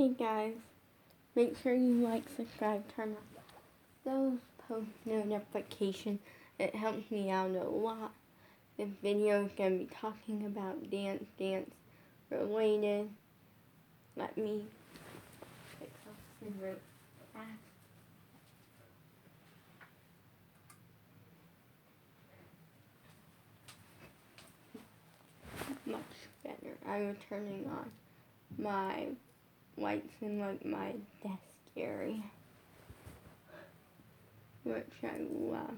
Hey guys, make sure you like, subscribe, turn on those post notifications. It helps me out a lot. This video is going to be talking about dance related. Let me fix up the room fast. Much better. I was turning on my lights in my desk area, which I love.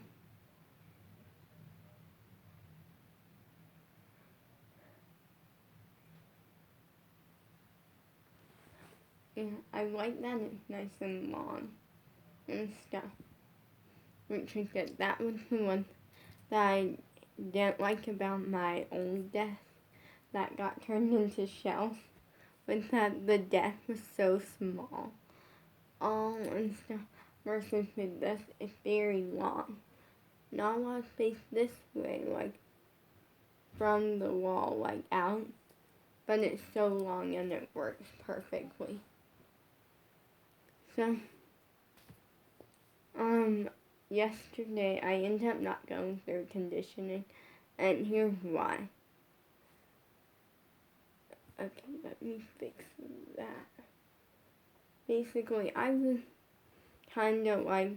And I like that it's nice and long and stuff, which is good. That was the one that I didn't like about my old desk that got turned into shelves, was that the desk was so small. And stuff, versus with this, it's very long. Not a lot of space this way, like from the wall, like out, but it's so long and it works perfectly. So, yesterday I ended up not going through conditioning, and here's why. Okay, let me fix that. Basically, I was kind of like,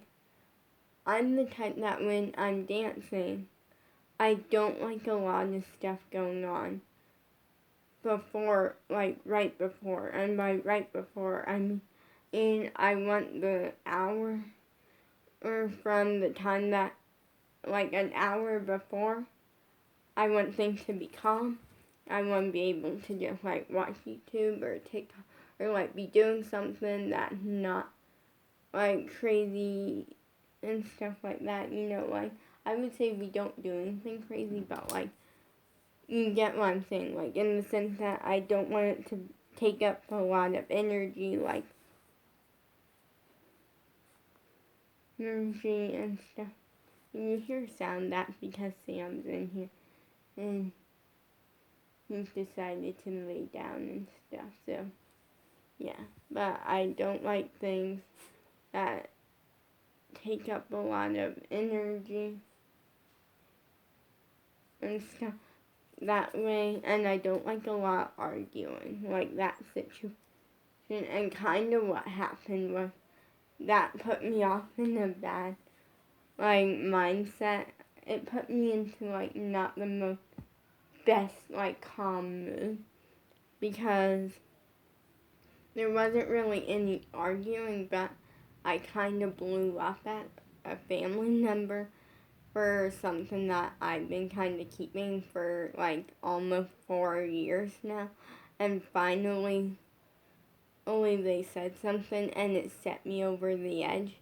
I'm the type that when I'm dancing, I don't like a lot of stuff going on before, like right before, and by right before, I mean, I want the hour, or from the time that, like an hour before, I want things to be calm. I want to be able to just like watch YouTube or TikTok, or like be doing something that's not like crazy and stuff like that, like I would say we don't do anything crazy, but like you get what I'm saying, like in the sense that I don't want it to take up a lot of energy, like energy and stuff. When you hear sound, that's because Sam's in here and he's decided to lay down and stuff, so yeah. But I don't like things that take up a lot of energy and stuff that way, and I don't like a lot of arguing, like that situation. And kind of what happened was that put me off in a bad like mindset. It put me into like not the most best like calm mood, because there wasn't really any arguing, but I kind of blew up at a family member for something that I've been kind of keeping for like almost 4 years now, and finally only they said something and it set me over the edge.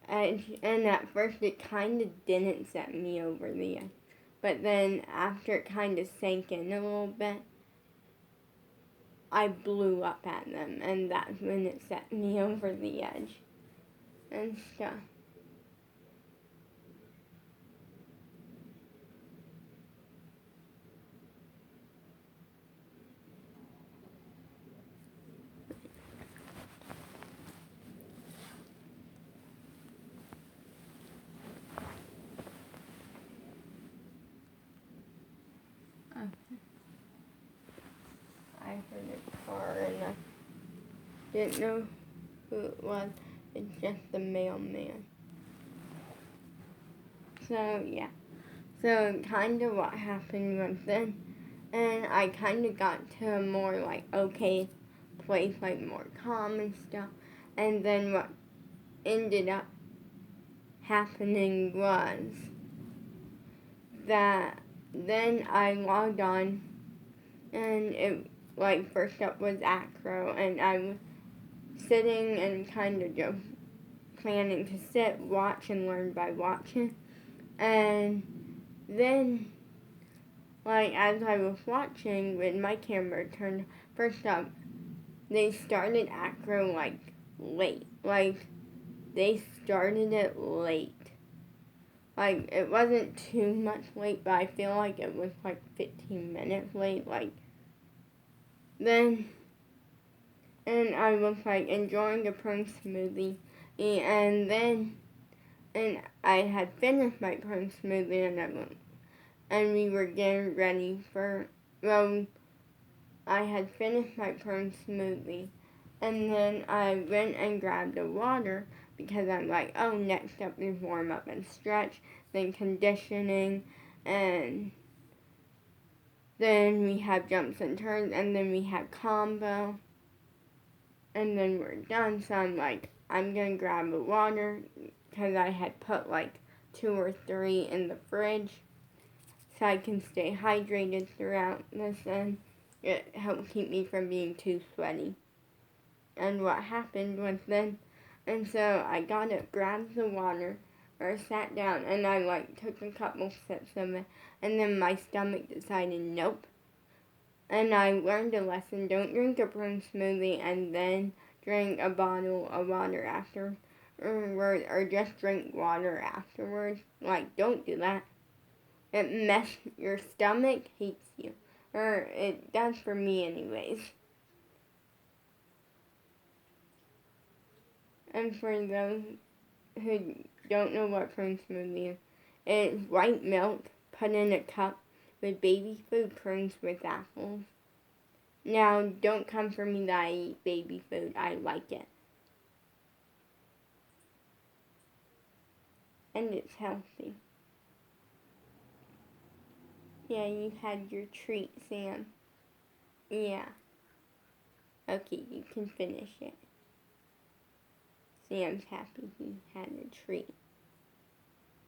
And at first it kind of didn't set me over the edge, but then after it kind of sank in a little bit, I blew up at them, and that's when it set me over the edge and stuff. I heard a car and I didn't know who it was. It's just the mailman. So yeah. So kind of what happened was then, and I kind of got to a more like okay place, like more calm and stuff. And then what ended up happening was that then I logged on, and it like first up was Acro, and I was sitting and kind of just planning to sit, watch, and learn by watching. And then, like, as I was watching with my camera turned, first up, they started Acro, like, late. Like, they started it late. Like, it wasn't too much late, but I feel like it was, like, 15 minutes late. Like, then and I was like enjoying a prune smoothie, and I had finished my prune smoothie, and we were getting ready for, well, I had finished my prune smoothie, and then I went and grabbed the water because I'm like, oh, next up is warm up and stretch, then conditioning, and then we have jumps and turns, and then we have combo, and then we're done. So I'm like, I'm gonna grab the water because I had put like 2 or 3 in the fridge so I can stay hydrated throughout this, and it helped keep me from being too sweaty. And what happened was then, and so I got up, grabbed the water, or sat down, and I like took a couple sips of it, and then my stomach decided nope. And I learned a lesson: don't drink a prune smoothie and then drink a bottle of water after, or just drink water afterwards. Like, don't do that. Your stomach hates you, or it does for me anyways. And for those who don't know what prune smoothie is, it's white milk put in a cup with baby food prunes with apples. Now, don't come for me that I eat baby food. I like it. And it's healthy. Yeah, you had your treat, Sam. Yeah. Okay, you can finish it. Sam's happy he had a treat.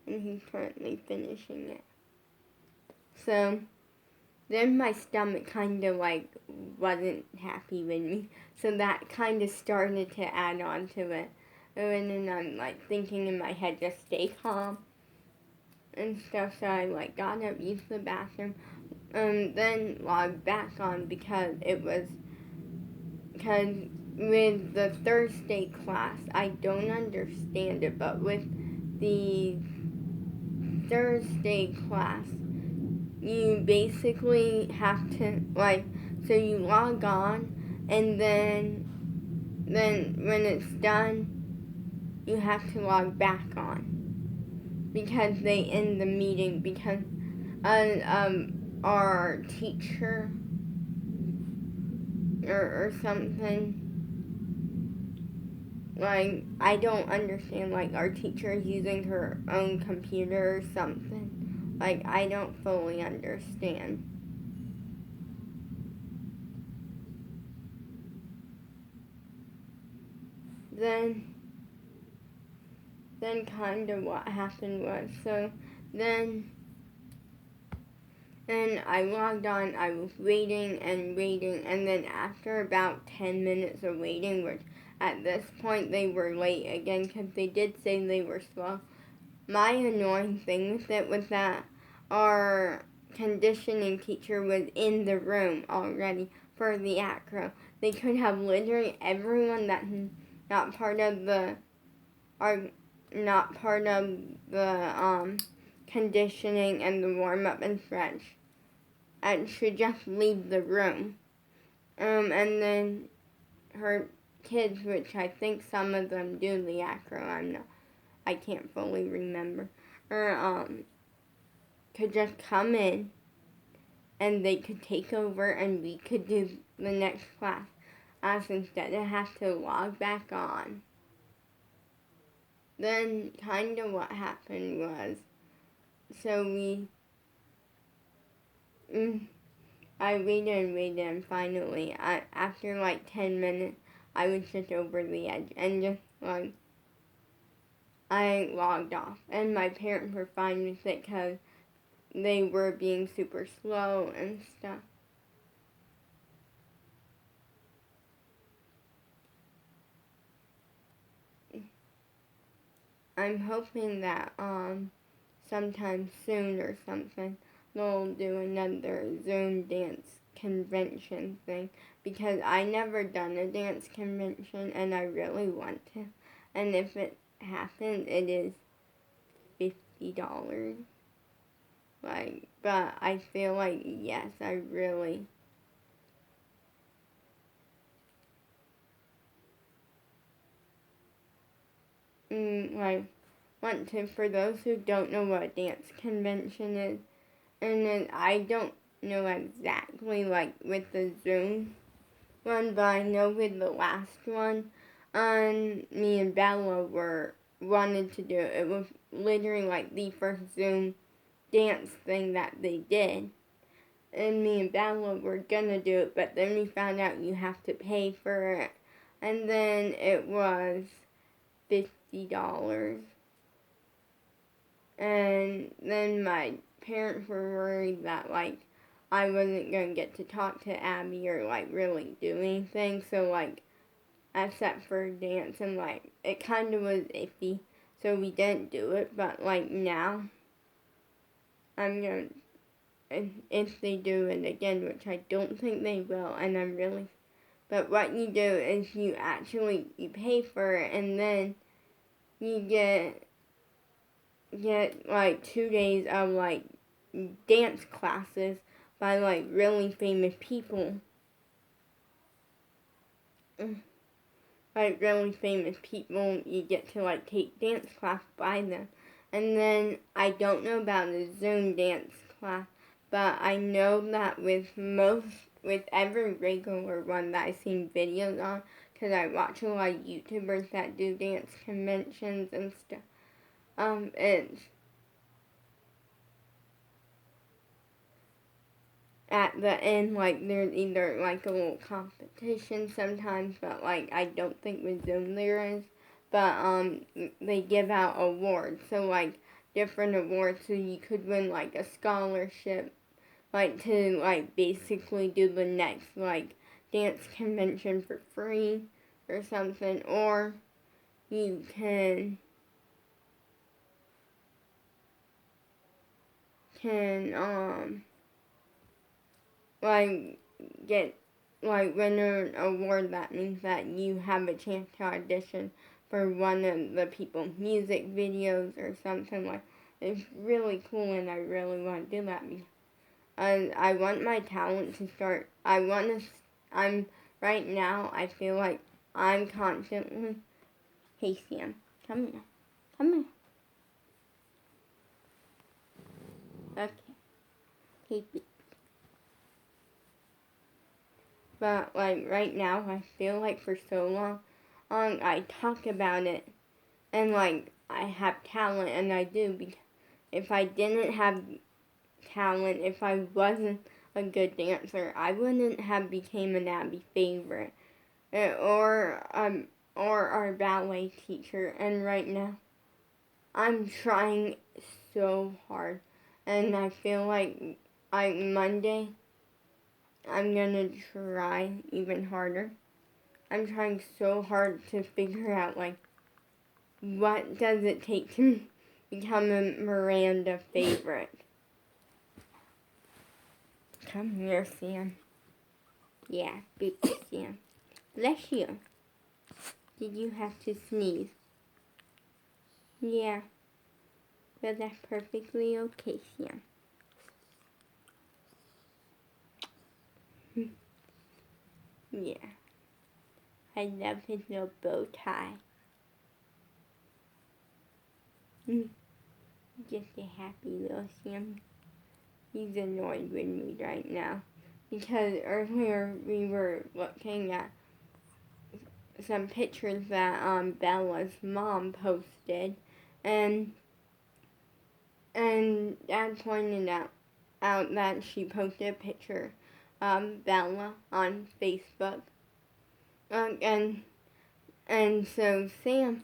And he's currently finishing it. So, then my stomach kind of like wasn't happy with me. So that kind of started to add on to it. And then I'm like thinking in my head, just stay calm and stuff. So I like got up, used the bathroom, then logged back on because with the Thursday class, I don't understand it, but with the Thursday class, you basically have to, like, so you log on, and then when it's done, you have to log back on because they end the meeting because our teacher or something, like, I don't understand, like, our teacher is using her own computer or something. Like, I don't fully understand. Then kind of what happened was, so then, and I logged on, I was waiting, and then after about 10 minutes of waiting, which at this point they were late again because they did say they were slow. My annoying thing with it was that our conditioning teacher was in the room already for the acro. They could have literally everyone that's not part of the conditioning and the warm up and stretch, and should just leave the room. And then her kids, which I think some of them do the acro, I can't fully remember, could just come in and they could take over and we could do the next class, as instead of have to log back on. Then kind of what happened was, so I waited, and finally, after like 10 minutes, I was just over the edge, and just like, I logged off, and my parents were fine with it because they were being super slow and stuff. I'm hoping that sometime soon or something they'll do another Zoom dance convention thing, because I never done a dance convention and I really want to. And if it happens, it is $50. Like, but I feel like, yes, I really like want to, for those who don't know what a dance convention is, and then I don't know exactly like with the Zoom one, but I know with the last one, me and Bella wanted to do it. It was literally like the first Zoom dance thing that they did. And me and Bella were gonna do it, but then we found out you have to pay for it. And then it was $50. And then my parents were worried that like I wasn't gonna get to talk to Abby or like really do anything. So like except for dance, and like it kind of was iffy, so we didn't do it. But like now I'm gonna, if they do it again, which I don't think they will, and I'm really, but what you do is you pay for it, and then you get like 2 days of like dance classes by like really famous people. Like really famous people, you get to like take dance class by them. And then I don't know about the Zoom dance class, but I know that with every regular one that I've seen videos on, because I watch a lot of YouTubers that do dance conventions and stuff, it's at the end, like, there's either, like, a little competition sometimes, but, like, I don't think with Zoom there is, but, they give out awards, so, like, different awards, so you could win, like, a scholarship, like, to, like, basically do the next, like, dance convention for free, or something, or you can, like, get, like, win an award. That means that you have a chance to audition for one of the people's music videos or something. Like, it's really cool, and I really want to do that. And I want my talent to start, right now, I feel like I'm constantly, hey Sam, come here, come here. Okay, keep it. But, like, right now, I feel like for so long, I talk about it, and, like, I have talent, and I do, because if I didn't have talent, if I wasn't a good dancer, I wouldn't have became an Abby favorite, or our ballet teacher, and right now, I'm trying so hard, and I feel like, Monday, I'm gonna try even harder. I'm trying so hard to figure out, like, what does it take to become a Miranda favorite? Come here, Sam. Yeah, big Sam. Bless you. Did you have to sneeze? Yeah. Well, that's perfectly okay, Sam. Yeah. I love his little bow tie. Just a happy little Sam. He's annoyed with me right now, because earlier we were looking at some pictures that Bella's mom posted, and Dad pointed out that she posted a picture of Bella on Facebook, and so Sam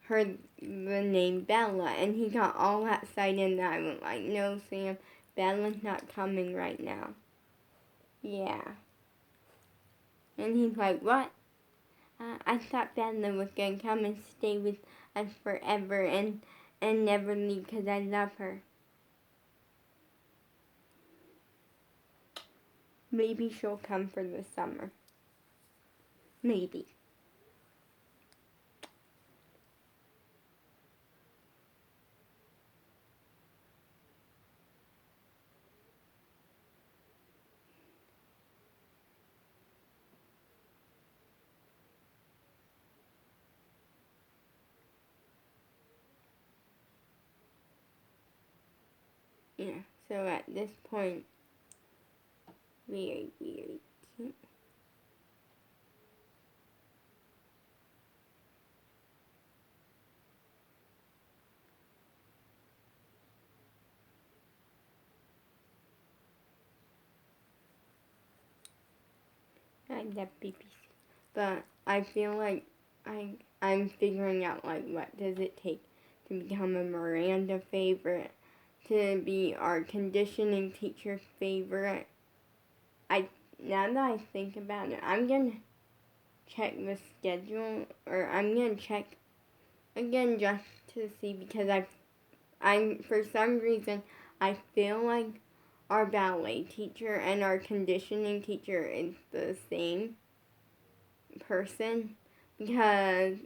heard the name Bella, and he got all excited, and I was like, no, Sam, Bella's not coming right now. Yeah. And he's like, what? I thought Bella was going to come and stay with us forever and never leave, because I love her. Maybe she'll come for the summer. Maybe. So at this point, very, very cute. I love BBC. But I feel like I'm figuring out like what does it take to become a Miranda favorite, to be our conditioning teacher favorite. Now that I think about it, I'm gonna check the schedule, or I'm gonna check again just to see, because I'm for some reason I feel like our ballet teacher and our conditioning teacher is the same person, because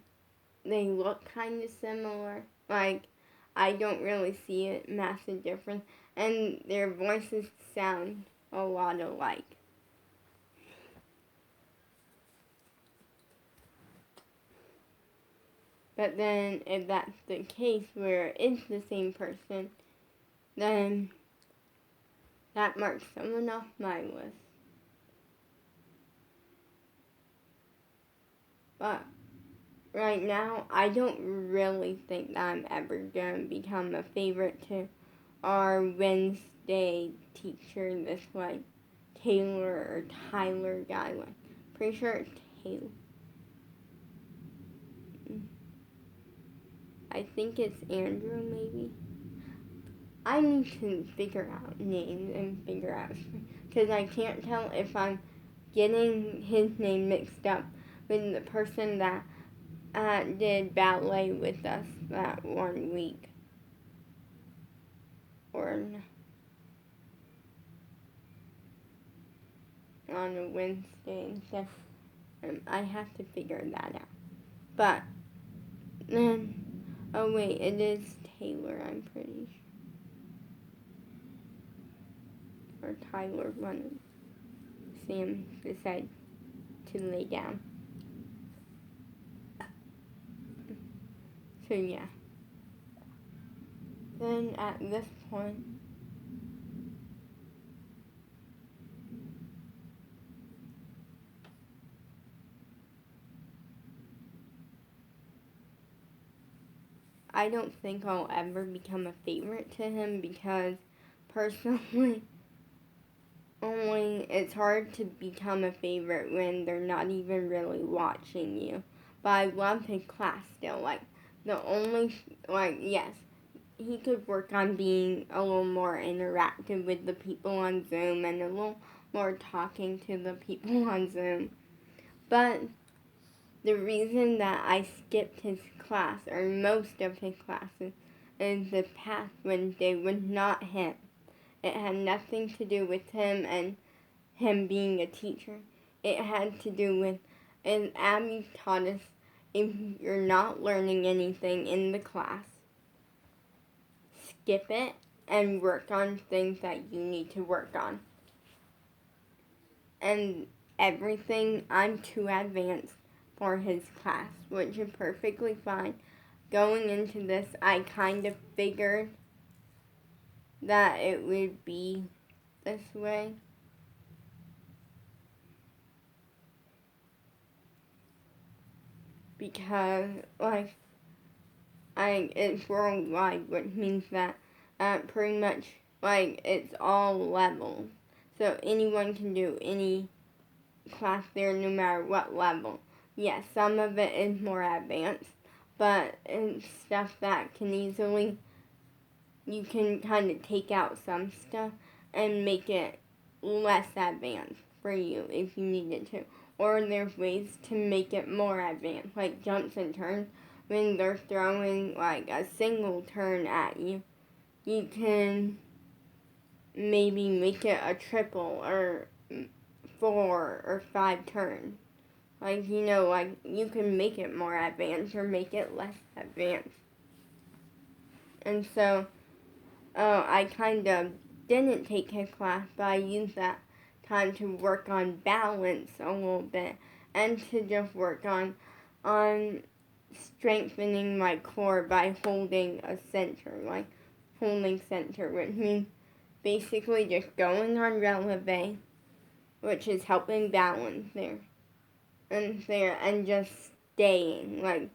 they look kind of similar. Like, I don't really see a massive difference, and their voices sound a lot alike. But then, if that's the case where it's the same person, then that marks someone off my list. But right now, I don't really think that I'm ever going to become a favorite to our Wednesday teacher, this like Taylor or Tyler guy. Like, pretty sure it's Taylor. I think it's Andrew, maybe. I need to figure out names and figure out, because I can't tell if I'm getting his name mixed up with the person that did ballet with us that one week, or on a Wednesday and stuff. I have to figure that out. But then, oh wait, it is Taylor, I'm pretty sure. Or Tyler, one of Sam decided to lay down. So yeah. Then at this point, I don't think I'll ever become a favorite to him, because personally, only it's hard to become a favorite when they're not even really watching you. But I love his class still. Like, the only, like, yes, he could work on being a little more interactive with the people on Zoom and a little more talking to the people on Zoom. But the reason that I skipped his class, or most of his classes, is the past Wednesday was not him. It had nothing to do with him and him being a teacher. It had to do with, and Abby taught us, if you're not learning anything in the class, skip it and work on things that you need to work on. And everything, I'm too advanced for his class, which is perfectly fine. Going into this, I kind of figured that it would be this way. Because, like, it's worldwide, which means that pretty much, like, it's all levels. So anyone can do any class there, no matter what level. Yes, some of it is more advanced, but it's stuff that can easily, you can kind of take out some stuff and make it less advanced for you if you needed to. Or there's ways to make it more advanced, like jumps and turns. When they're throwing like a single turn at you, you can maybe make it a triple or 4 or 5 turns. Like, you know, like, you can make it more advanced or make it less advanced. And so, I kind of didn't take his class, but I used that time to work on balance a little bit, and to just work on strengthening my core by holding a center, like holding center, which means basically just going on releve, which is helping balance there, and just staying. Like,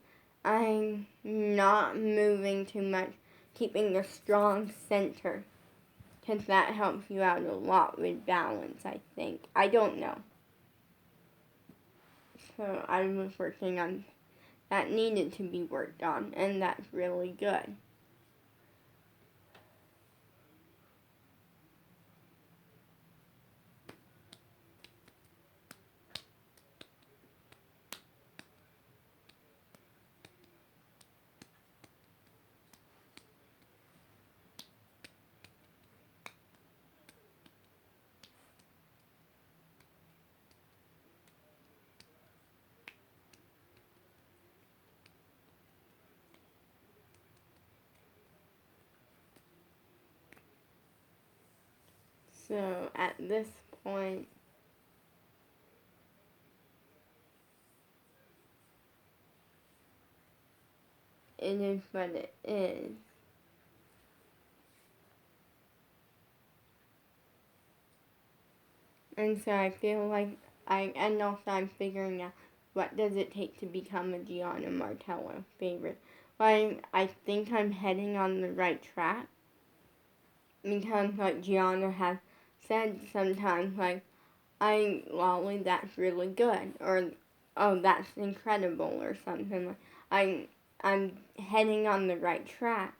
I'm not moving too much, keeping a strong center, because that helps you out a lot with balance, I think. I don't know. So I was working on that, needed to be worked on, and that's really good. So at this point, it is what it is. And so I feel like and also I'm figuring out what does it take to become a Gianna Martello favorite. Like, I think I'm heading on the right track, because like Gianna has said sometimes, like, Lolly, that's really good, or oh, that's incredible, or something. I'm heading on the right track,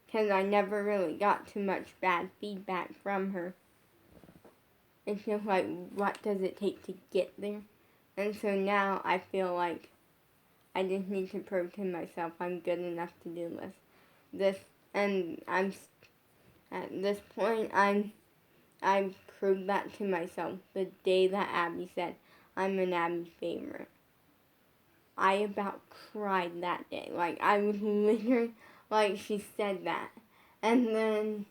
because I never really got too much bad feedback from her. It's just like, what does it take to get there? And so now I feel like I just need to prove to myself I'm good enough to do and at this point, I've proved that to myself the day that Abby said I'm an Abby favorite. I about cried that day. Like, I was literally, like, she said that. And then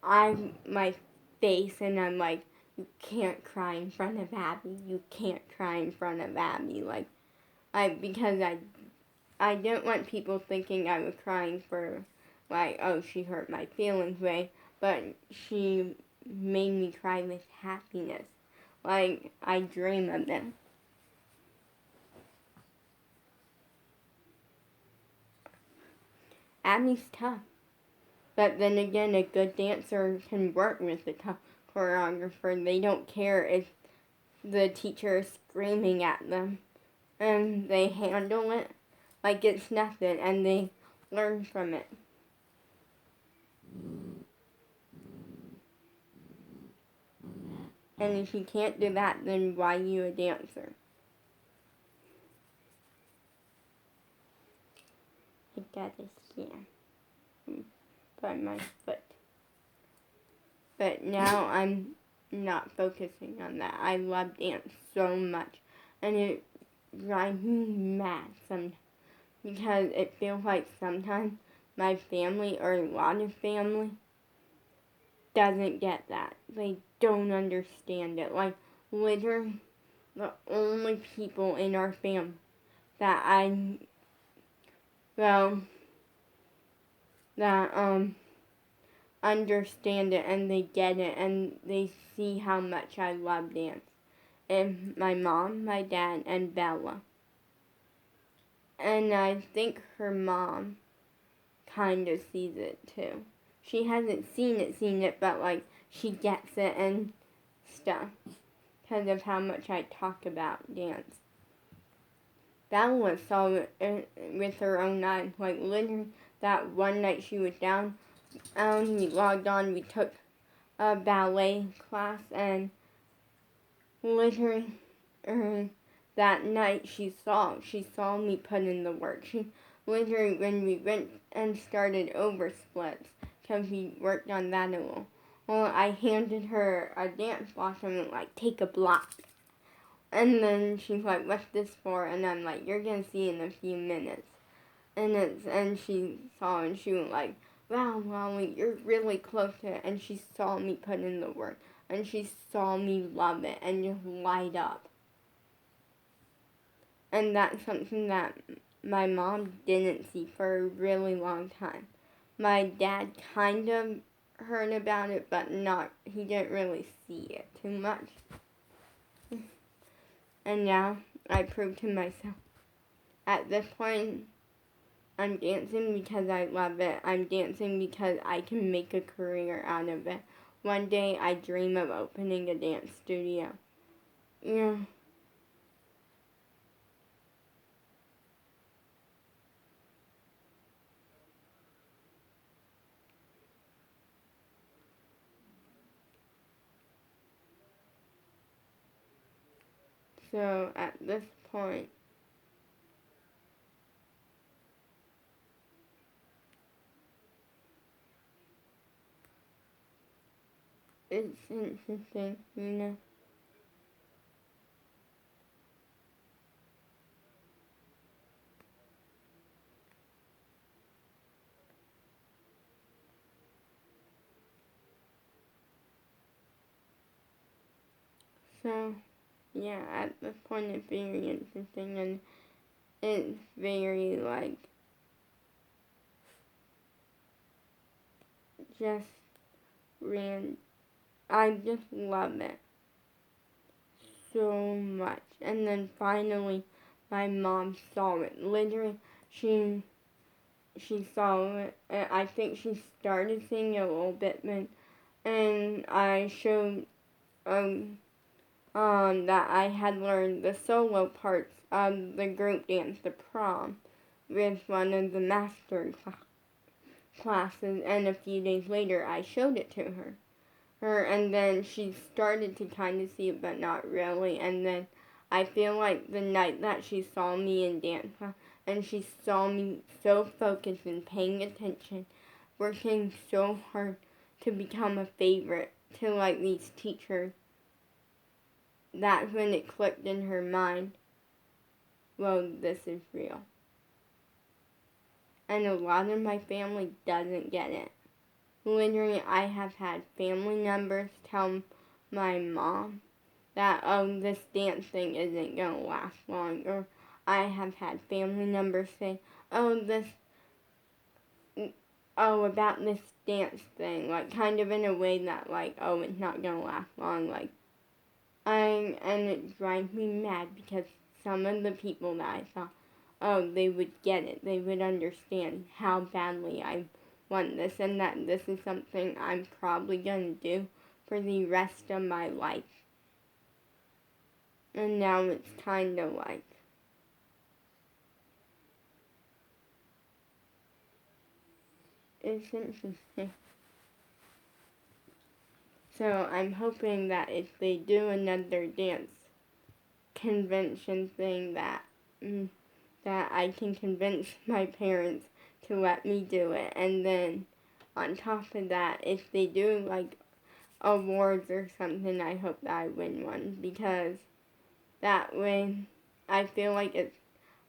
my face, and I'm like, you can't cry in front of Abby. You can't cry in front of Abby. Like, because I didn't want people thinking I was crying for, like, oh, she hurt my feelings way, but she made me cry with happiness. Like, I dream of it. Abby's tough. But then again, a good dancer can work with a tough choreographer. They don't care if the teacher is screaming at them. And they handle it like it's nothing, and they learn from it. And if you can't do that, then why are you a dancer? I gotta stand by my foot. But now I'm not focusing on that. I love dance so much, and it drives me mad sometimes, because it feels like sometimes my family, or a lot of family, doesn't get that. They don't understand it. Like, literally, the only people in our family that understand it, and they get it, and they see how much I love dance. And my mom, my dad, and Bella. And I think her mom kind of sees it too. She hasn't seen it, but like, she gets it and stuff, because of how much I talk about dance. Bella saw it with her own eyes. Like, literally, that one night she was down, we logged on, we took a ballet class, and literally, that night she saw me put in the work. She literally, when we went and started over splits, because we worked on that a little. Well, I handed her a dance block and went like, take a block. And then she's like, what's this for? And I'm like, you're gonna see in a few minutes. And she saw, and she was like, wow, Molly, you're really close to it. And she saw me put in the work, and she saw me love it and just light up. And that's something that my mom didn't see for a really long time. My dad kind of heard about it, but he didn't really see it too much. And now I proved to myself. At this point, I'm dancing because I love it. I'm dancing because I can make a career out of it. One day I dream of opening a dance studio. Yeah. So at this point, it's interesting, you know. So, yeah, at this point it's very interesting, and it's very, like, just I just love it so much. And then finally, my mom saw it. Literally, she saw it, and I think she started seeing it a little bit, and I showed that I had learned the solo parts of the group dance, the prom, with one of the master classes, and a few days later I showed it to her, and then she started to kind of see it, but not really, and then I feel like the night that she saw me in dance class, and she saw me so focused and paying attention, working so hard to become a favorite to, like, these teachers, that's when it clicked in her mind, well, this is real. And a lot of my family doesn't get it. Literally, I have had family members tell my mom that, oh, this dance thing isn't going to last long. Or I have had family members say, oh, about this dance thing, like, kind of in a way that, like, oh, it's not going to last long, like, and it drives me mad because some of the people that I thought, oh, they would get it, they would understand how badly I want this, and that this is something I'm probably going to do for the rest of my life. And now it's kind of like, it's interesting. So I'm hoping that if they do another dance convention thing, that I can convince my parents to let me do it. And then on top of that, if they do like awards or something, I hope that I win one, because that way I feel like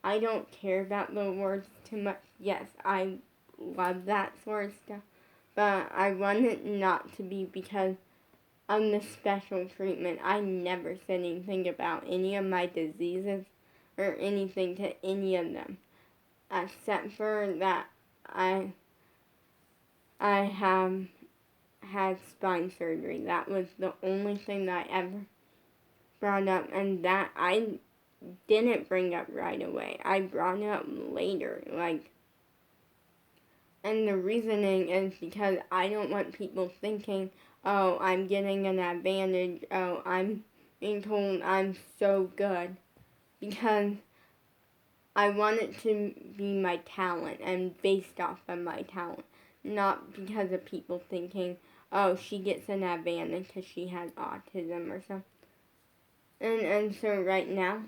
I don't care about the awards too much. Yes, I love that sort of stuff, but I want it not to be because of the special treatment. I never said anything about any of my diseases or anything to any of them, except for that I have had spine surgery. That was the only thing that I ever brought up, and that I didn't bring up right away. I brought it up later, like, and the reasoning is because I don't want people thinking, oh, I'm getting an advantage, oh, I'm being told I'm so good, because I want it to be my talent and based off of my talent, not because of people thinking, oh, she gets an advantage because she has autism or something. And so right now,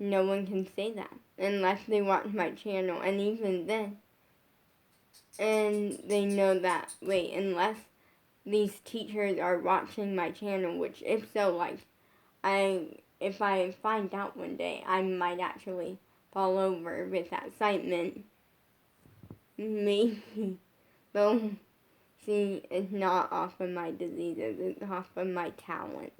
no one can say that unless they watch my channel, and even then, and they know that, wait, unless these teachers are watching my channel, which if so, like, if I find out one day, I might actually fall over with excitement. Maybe they'll see it's not off of my diseases, it's off of my talent.